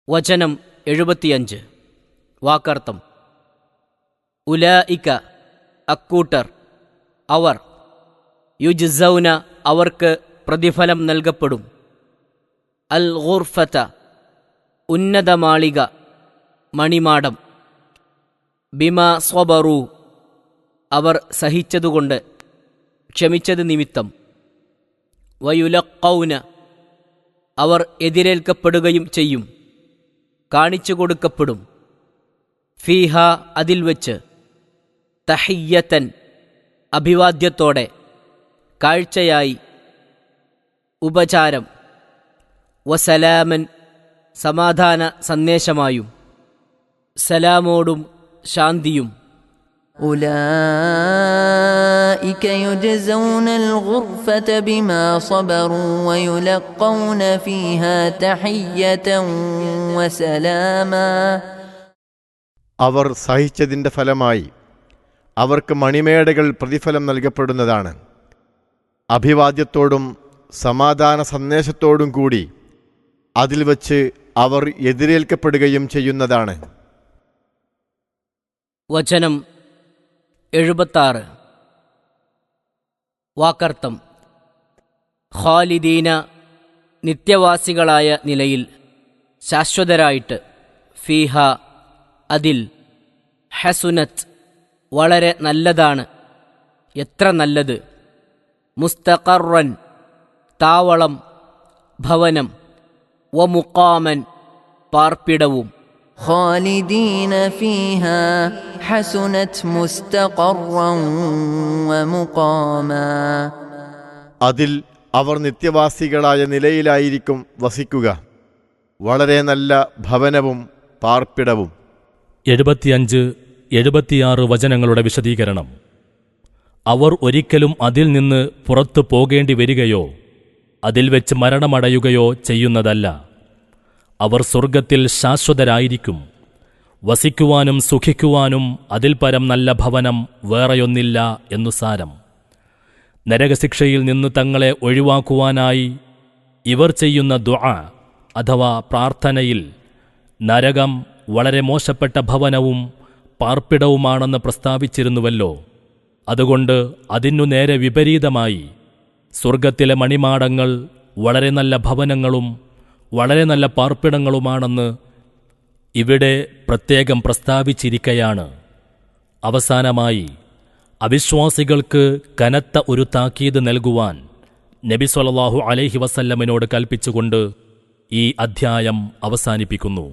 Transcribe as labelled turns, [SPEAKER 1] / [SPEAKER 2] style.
[SPEAKER 1] വചനം 75. വാക്കർത്ഥം: ഉലായിക അക്കൂട്ടർ, അവർ, യുജ്സൗന അവർക്ക് പ്രതിഫലം നൽകപ്പെടും, അൽ ഗുർഫത ഉന്നതമാളിക, മണിമാടം, ബിമാ സ്വബറു അവർ സഹിച്ചതുകൊണ്ട്, ക്ഷമിച്ചത് നിമിത്തം, വയുലഖൗന അവർ എതിരേൽക്കപ്പെടുകയും ചെയ്യും, കാണിച്ചു കൊടുക്കപ്പെടും, ഫീഹ അതിൽ വച്ച്, തഹിയ്യത്തൻ അഭിവാദ്യത്തോടെ, കാഴ്ചയായി, ഉപചാരം, വസലാമൻ സമാധാന സന്ദേശമായും, സലാമോടും ശാന്തിയും.
[SPEAKER 2] أولئك يجزون الغرفة بما صبروا ويلقون فيها تحية وسلاما.
[SPEAKER 3] അവർ സഹിച്ചതിൻ്റെ ഫലമായി അവർക്ക് മണിമേടകൾ പ്രതിഫലം നൽകപ്പെടുന്നതാണ്. അഭിവാദ്യത്തോടും സമാധാന സന്ദേശത്തോടും കൂടി അതിൽ വച്ച് അവർ എതിരേൽക്കപ്പെടുകയും ചെയ്യുന്നതാണ്.
[SPEAKER 1] വചനം 76. വാക്കർത്ഥം: ഖാലിദീന നിത്യവാസികളായ നിലയിൽ, ശാശ്വതരായിട്ട്, ഫീഹ അതിൽ, ഹസുനത്ത് വളരെ നല്ലതാണ്, എത്ര നല്ലത്, മുസ്തഖറൻ താവളം, ഭവനം, വമുഖാമൻ പാർപ്പിടവും.
[SPEAKER 2] خالدين فيها حسنت مستقرا ومقاما.
[SPEAKER 3] അതിൽ അവർ നിത്യവാസികളായ നിലയിലായിരിക്കും വസിക്കുക, വളരെ നല്ല ഭവനവും പാർപ്പിടവും.
[SPEAKER 4] 75-76 വചനങ്ങളുടെ വിശദീകരണം. അവർ ഒരിക്കലും അതിൽ നിന്ന് പുറത്തു പോകേണ്ടി വരികയോ അതിൽ വെച്ച് മരണമടയുകയോ ചെയ്യുന്നതല്ല. അവർ സ്വർഗത്തിൽ ശാശ്വതരായിരിക്കും. വസിക്കുവാനും സുഖിക്കുവാനും അതിൽ പരം നല്ല ഭവനം വേറെയൊന്നില്ല എന്നു സാരം. നരകശിക്ഷയിൽ നിന്ന് തങ്ങളെ ഒഴിവാക്കുവാനായി ഇവർ ചെയ്യുന്ന ദുആ അഥവാ പ്രാർത്ഥനയിൽ നരകം വളരെ മോശപ്പെട്ട ഭവനവും പാർപ്പിടവുമാണെന്ന് പ്രസ്താവിച്ചിരുന്നുവല്ലോ. അതുകൊണ്ട് അതിനു നേരെ വിപരീതമായി സ്വർഗത്തിലെ മണിമാടങ്ങൾ വളരെ നല്ല ഭവനങ്ങളും വളരെ നല്ല പാർപ്പിടങ്ങളുമാണെന്ന് ഇവിടെ പ്രത്യേകം പ്രസ്താവിച്ചിരിക്കയാണ്. അവസാനമായി അവിശ്വാസികൾക്ക് കനത്ത ഒരു താക്കീത് നൽകുവാൻ നബി സ്വല്ലല്ലാഹു അലൈഹി വസല്ലമിനോട് കൽപ്പിച്ചുകൊണ്ട് ഈ അധ്യായം അവസാനിപ്പിക്കുന്നു.